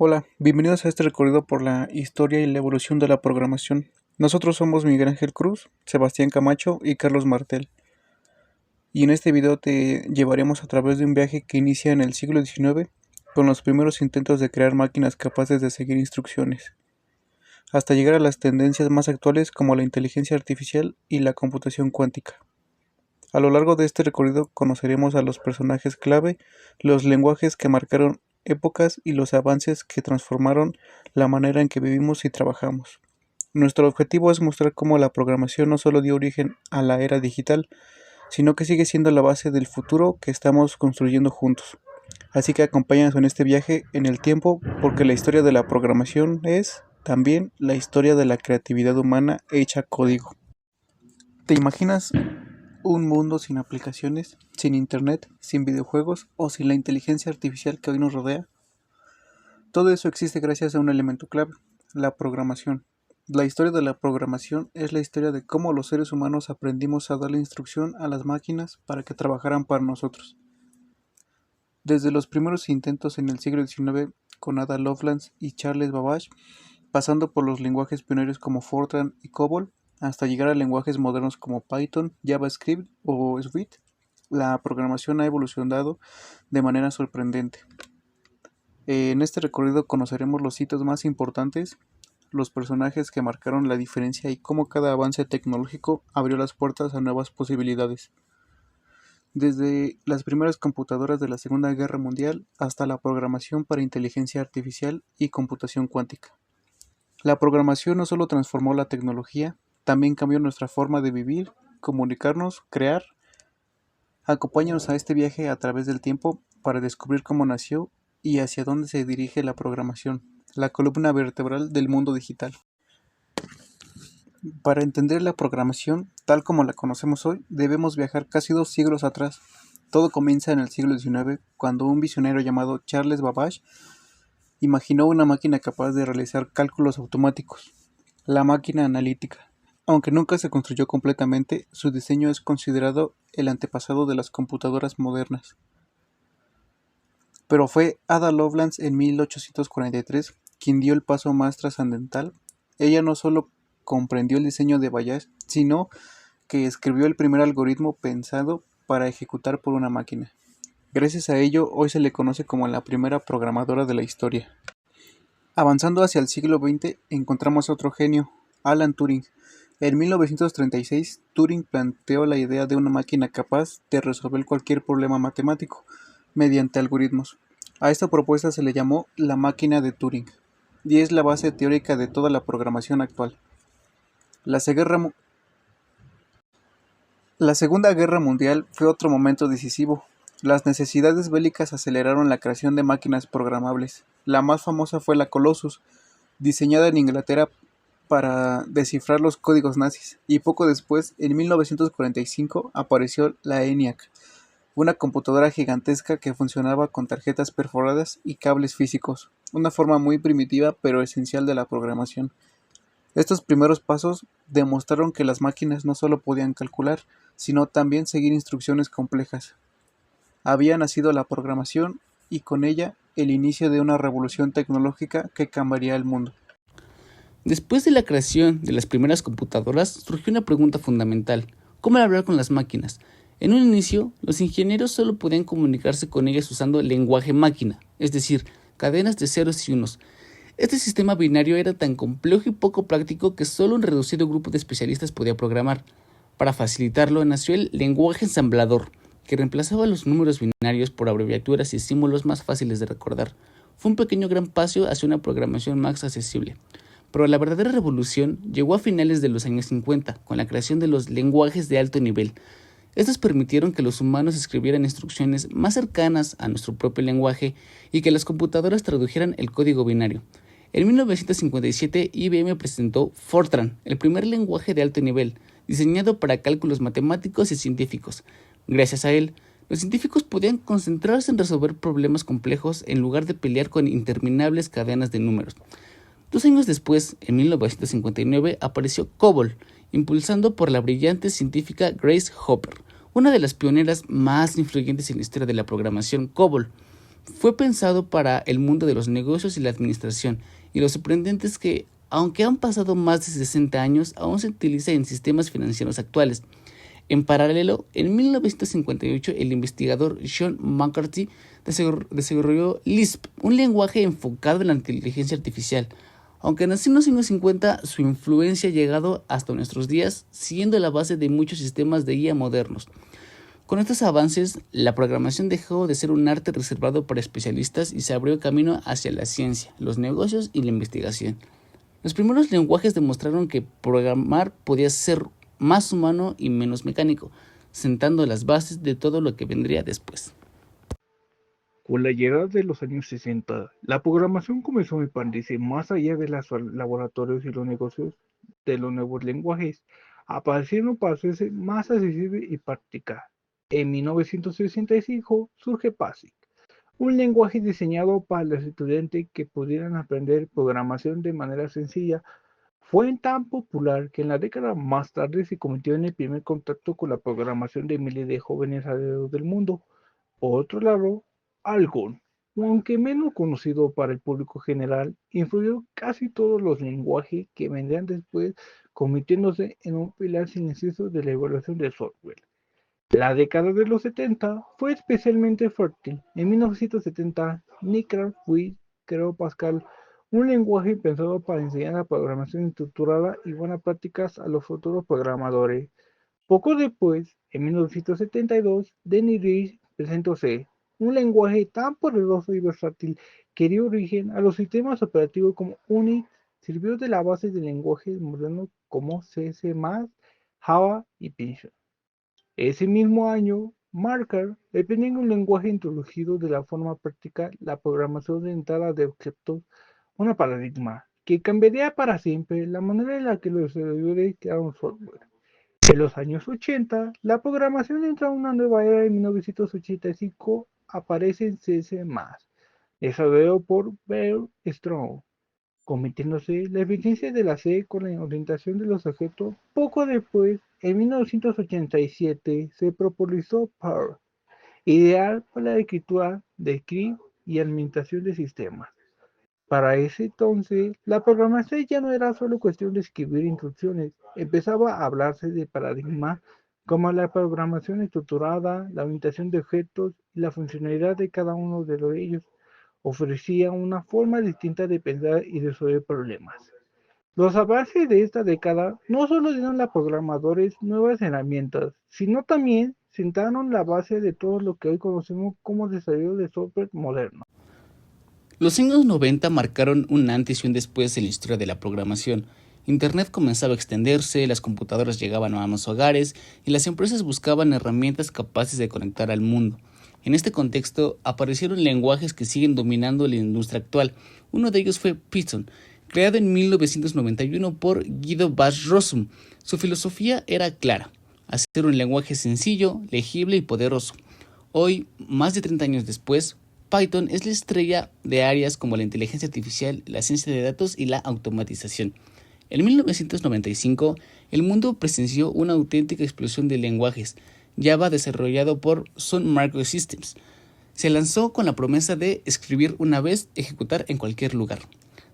Hola, bienvenidos a este recorrido por la historia y la evolución de la programación. Nosotros somos Miguel Ángel Cruz, Sebastián Camacho y Carlos Martel. Y en este video te llevaremos a través de un viaje que inicia en el siglo XIX con los primeros intentos de crear máquinas capaces de seguir instrucciones, hasta llegar a las tendencias más actuales como la inteligencia artificial y la computación cuántica. A lo largo de este recorrido conoceremos a los personajes clave, los lenguajes que marcaron épocas y los avances que transformaron la manera en que vivimos y trabajamos. Nuestro objetivo es mostrar cómo la programación no solo dio origen a la era digital, sino que sigue siendo la base del futuro que estamos construyendo juntos. Así que acompáñanos en este viaje en el tiempo, porque la historia de la programación es también la historia de la creatividad humana hecha código. ¿Te imaginas un mundo sin aplicaciones, sin internet, sin videojuegos o sin la inteligencia artificial que hoy nos rodea? Todo eso existe gracias a un elemento clave, la programación. La historia de la programación es la historia de cómo los seres humanos aprendimos a darle instrucción a las máquinas para que trabajaran para nosotros. Desde los primeros intentos en el siglo XIX con Ada Lovelace y Charles Babbage, pasando por los lenguajes pioneros como Fortran y COBOL, hasta llegar a lenguajes modernos como Python, JavaScript o Swift, la programación ha evolucionado de manera sorprendente. En este recorrido conoceremos los hitos más importantes, los personajes que marcaron la diferencia y cómo cada avance tecnológico abrió las puertas a nuevas posibilidades. Desde las primeras computadoras de la Segunda Guerra Mundial hasta la programación para inteligencia artificial y computación cuántica. La programación no solo transformó la tecnología, también cambió nuestra forma de vivir, comunicarnos, crear. Acompáñanos a este viaje a través del tiempo para descubrir cómo nació y hacia dónde se dirige la programación, la columna vertebral del mundo digital. Para entender la programación tal como la conocemos hoy, debemos viajar casi 2 siglos atrás. Todo comienza en el siglo XIX, cuando un visionario llamado Charles Babbage imaginó una máquina capaz de realizar cálculos automáticos, la máquina analítica. Aunque nunca se construyó completamente, su diseño es considerado el antepasado de las computadoras modernas. Pero fue Ada Lovelace en 1843 quien dio el paso más trascendental. Ella no solo comprendió el diseño de Babbage, sino que escribió el primer algoritmo pensado para ejecutar por una máquina. Gracias a ello, hoy se le conoce como la primera programadora de la historia. Avanzando hacia el siglo XX, encontramos a otro genio, Alan Turing. En 1936, Turing planteó la idea de una máquina capaz de resolver cualquier problema matemático mediante algoritmos. A esta propuesta se le llamó la máquina de Turing, y es la base teórica de toda la programación actual. La Segunda Guerra Mundial fue otro momento decisivo. Las necesidades bélicas aceleraron la creación de máquinas programables. La más famosa fue la Colossus, diseñada en Inglaterra para descifrar los códigos nazis, y poco después, en 1945, apareció la ENIAC, una computadora gigantesca que funcionaba con tarjetas perforadas y cables físicos, una forma muy primitiva pero esencial de la programación. Estos primeros pasos demostraron que las máquinas no solo podían calcular, sino también seguir instrucciones complejas. Había nacido la programación y con ella el inicio de una revolución tecnológica que cambiaría el mundo. Después de la creación de las primeras computadoras, surgió una pregunta fundamental: ¿cómo hablar con las máquinas? En un inicio, los ingenieros solo podían comunicarse con ellas usando el lenguaje máquina, es decir, cadenas de ceros y unos. Este sistema binario era tan complejo y poco práctico que solo un reducido grupo de especialistas podía programar. Para facilitarlo, nació el lenguaje ensamblador, que reemplazaba los números binarios por abreviaturas y símbolos más fáciles de recordar. Fue un pequeño gran paso hacia una programación más accesible. Pero la verdadera revolución llegó a finales de los años 50, con la creación de los lenguajes de alto nivel. Estos permitieron que los humanos escribieran instrucciones más cercanas a nuestro propio lenguaje y que las computadoras tradujeran el código binario. En 1957, IBM presentó Fortran, el primer lenguaje de alto nivel, diseñado para cálculos matemáticos y científicos. Gracias a él, los científicos podían concentrarse en resolver problemas complejos en lugar de pelear con interminables cadenas de números. 2 años después, en 1959, apareció COBOL, impulsado por la brillante científica Grace Hopper, una de las pioneras más influyentes en la historia de la programación. COBOL Fue pensado para el mundo de los negocios y la administración, y lo sorprendente es que, aunque han pasado más de 60 años, aún se utiliza en sistemas financieros actuales. En paralelo, en 1958 el investigador Sean McCarthy desarrolló Lisp, un lenguaje enfocado en la inteligencia artificial. Aunque nació en los años 50, su influencia ha llegado hasta nuestros días, siendo la base de muchos sistemas de IA modernos. Con estos avances, la programación dejó de ser un arte reservado para especialistas y se abrió camino hacia la ciencia, los negocios y la investigación. Los primeros lenguajes demostraron que programar podía ser más humano y menos mecánico, sentando las bases de todo lo que vendría después. Con la llegada de los años 60, la programación comenzó a expandirse más allá de los laboratorios y los negocios de los nuevos lenguajes, aparecieron para hacerse más accesible y práctica. En 1965 surge BASIC, un lenguaje diseñado para los estudiantes que pudieran aprender programación de manera sencilla. Fue tan popular que en la década más tarde se convirtió en el primer contacto con la programación de miles de jóvenes alrededor del mundo. Por otro lado, Algon, aunque menos conocido para el público general, influyó casi todos los lenguajes que vendrían después, convirtiéndose en un pilar silencioso de la evaluación del software. La década de los 70 fue especialmente fértil. En 1970, Nick Cartwright creó Pascal, un lenguaje pensado para enseñar la programación estructurada y buenas prácticas a los futuros programadores. Poco después, en 1972, Denny Rich presentó C, un lenguaje tan poderoso y versátil que dio origen a los sistemas operativos como Unix, sirvió de la base de lenguajes modernos como C++, Java y Python. Ese mismo año, Marker, dependiendo de un lenguaje introducido de la forma práctica la programación orientada de objetos, un paradigma que cambiaría para siempre la manera en la que los desarrolladores crearon software. En los años 80, la programación entra en una nueva era. En 1985 aparece en C++, desarrollado por Bear Strong, convirtiéndose la eficiencia de la C con la orientación de los objetos. Poco después, en 1987, se popularizó Perl, ideal para la escritura de script y administración de sistemas. Para ese entonces, la programación ya no era solo cuestión de escribir instrucciones, empezaba a hablarse de paradigmas como la programación estructurada, la orientación de objetos y la funcionalidad de cada uno de ellos. Ofrecía una forma distinta de pensar y resolver problemas. Los avances de esta década no solo dieron a programadores nuevas herramientas, sino también sentaron la base de todo lo que hoy conocemos como desarrollo de software moderno. Los años 90 marcaron un antes y un después en la historia de la programación. Internet comenzaba a extenderse, las computadoras llegaban a más hogares y las empresas buscaban herramientas capaces de conectar al mundo. En este contexto aparecieron lenguajes que siguen dominando la industria actual. Uno de ellos fue Python, creado en 1991 por Guido Bas-Rossum. Su filosofía era clara: hacer un lenguaje sencillo, legible y poderoso. Hoy, más de 30 años después, Python es la estrella de áreas como la inteligencia artificial, la ciencia de datos y la automatización. En 1995, el mundo presenció una auténtica explosión de lenguajes. Java, desarrollado por Sun Microsystems, se lanzó con la promesa de escribir una vez, ejecutar en cualquier lugar.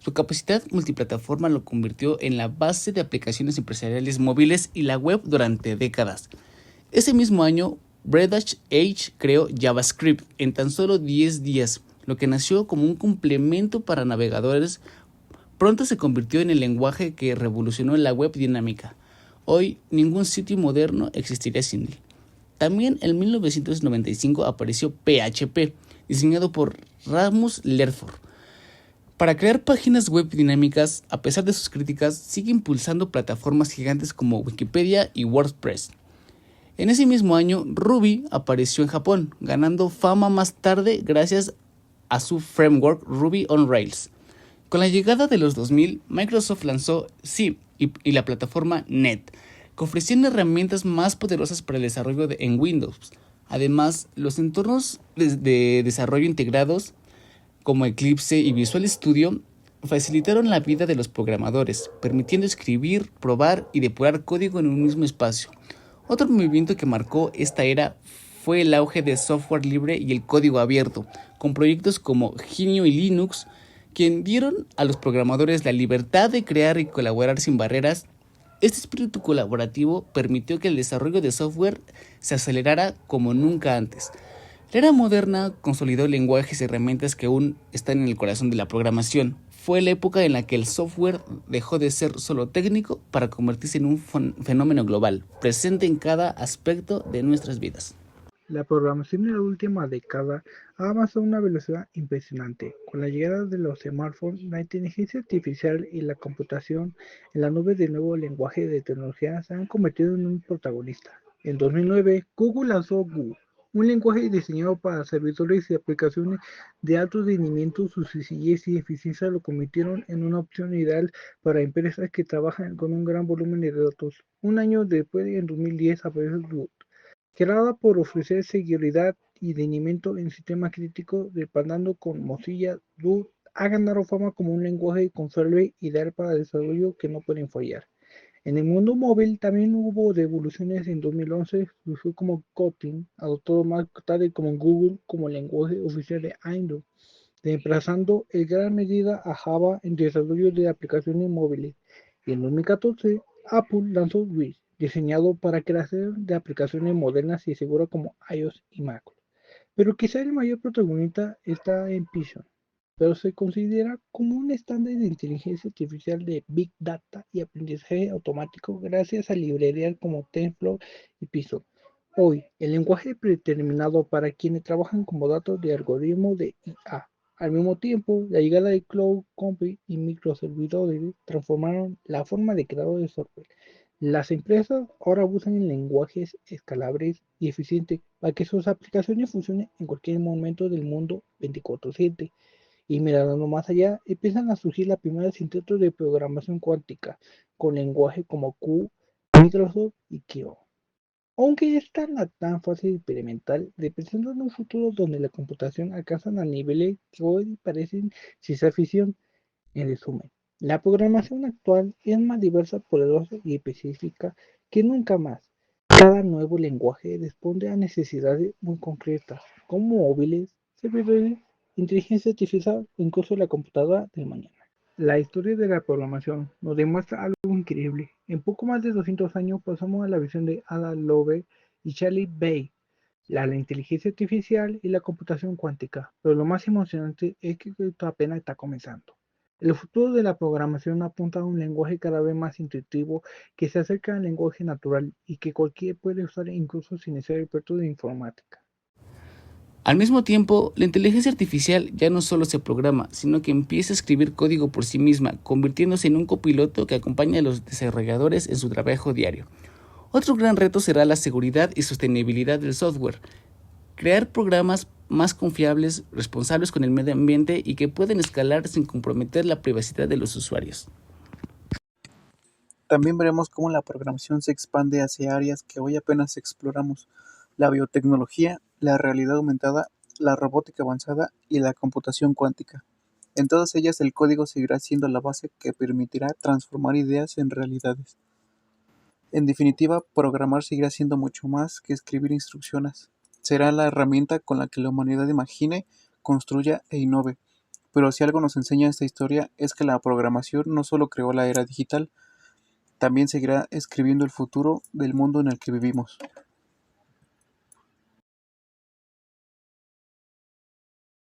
Su capacidad multiplataforma lo convirtió en la base de aplicaciones empresariales móviles y la web durante décadas. Ese mismo año, British Age creó JavaScript en tan solo 10 días, lo que nació como un complemento para navegadores. Pronto se convirtió en el lenguaje que revolucionó la web dinámica. Hoy, ningún sitio moderno existiría sin él. También en 1995 apareció PHP, diseñado por Rasmus Lerford. Para crear páginas web dinámicas, a pesar de sus críticas, sigue impulsando plataformas gigantes como Wikipedia y WordPress. En ese mismo año, Ruby apareció en Japón, ganando fama más tarde gracias a su framework Ruby on Rails. Con la llegada de los 2000, Microsoft lanzó C y la plataforma Net, que ofrecían herramientas más poderosas para el desarrollo en Windows. Además, los entornos de desarrollo integrados como Eclipse y Visual Studio facilitaron la vida de los programadores, permitiendo escribir, probar y depurar código en un mismo espacio. Otro movimiento que marcó esta era fue el auge del software libre y el código abierto, con proyectos como GNU y Linux, quien dieron a los programadores la libertad de crear y colaborar sin barreras. Este espíritu colaborativo permitió que el desarrollo de software se acelerara como nunca antes. La era moderna consolidó lenguajes y herramientas que aún están en el corazón de la programación. Fue la época en la que el software dejó de ser solo técnico para convertirse en un fenómeno global, presente en cada aspecto de nuestras vidas. La programación en la última década ha avanzado a una velocidad impresionante. Con la llegada de los smartphones, la inteligencia artificial y la computación en la nube de nuevo lenguaje de tecnología se han convertido en un protagonista. En 2009, Google lanzó Go, un lenguaje diseñado para servidores y aplicaciones de alto rendimiento. Su sencillez y eficiencia lo convirtieron en una opción ideal para empresas que trabajan con un gran volumen de datos. Un año después, en 2010, apareció Duo, creada por ofrecer seguridad y rendimiento en sistemas críticos, respaldando con Mozilla. Duo ha ganado fama como un lenguaje confiable ideal para desarrollo que no pueden fallar. En el mundo móvil también hubo revoluciones. En 2011 surgió como Kotlin, adoptado más tarde como Google como lenguaje oficial de Android, reemplazando en gran medida a Java en desarrollo de aplicaciones móviles. Y en 2014, Apple lanzó Swift, diseñado para creación de aplicaciones modernas y seguras como iOS y Mac. Pero quizá el mayor protagonista está en Python, pero se considera como un estándar de inteligencia artificial de Big Data y aprendizaje automático gracias a librerías como TensorFlow y Python. Hoy, el lenguaje predeterminado para quienes trabajan como datos de algoritmos de IA. Al mismo tiempo, la llegada de Cloud Computing y microservidores transformaron la forma de crear de software. Las empresas ahora usan lenguajes escalables y eficientes para que sus aplicaciones funcionen en cualquier momento del mundo 24/7. Y mirando más allá, empiezan a surgir las primeras intentos de programación cuántica con lenguajes como Q, Microsoft y Kio. Aunque esta no tan fácil y experimental, representan un futuro donde la computación alcanza a niveles que hoy parecen ciencia ficción. En resumen, la programación actual es más diversa, poderosa y específica que nunca más. Cada nuevo lenguaje responde a necesidades muy concretas, como móviles, servidores, inteligencia artificial o incluso la computadora del mañana. La historia de la programación nos demuestra algo increíble. En poco más de 200 años pasamos a la visión de Ada Lovelace y Charlie Babbage, la inteligencia artificial y la computación cuántica. Pero lo más emocionante es que esto apenas está comenzando. El futuro de la programación apunta a un lenguaje cada vez más intuitivo que se acerca al lenguaje natural y que cualquiera puede usar incluso sin ser experto de informática. Al mismo tiempo, la inteligencia artificial ya no solo se programa, sino que empieza a escribir código por sí misma, convirtiéndose en un copiloto que acompaña a los desarrolladores en su trabajo diario. Otro gran reto será la seguridad y sostenibilidad del software. Crear programas más confiables, responsables con el medio ambiente y que pueden escalar sin comprometer la privacidad de los usuarios. También veremos cómo la programación se expande hacia áreas que hoy apenas exploramos: la biotecnología, la realidad aumentada, la robótica avanzada y la computación cuántica. En todas ellas el código seguirá siendo la base que permitirá transformar ideas en realidades. En definitiva, programar seguirá siendo mucho más que escribir instrucciones. Será la herramienta con la que la humanidad imagine, construya e innove. Pero si algo nos enseña esta historia es que la programación no solo creó la era digital, también seguirá escribiendo el futuro del mundo en el que vivimos.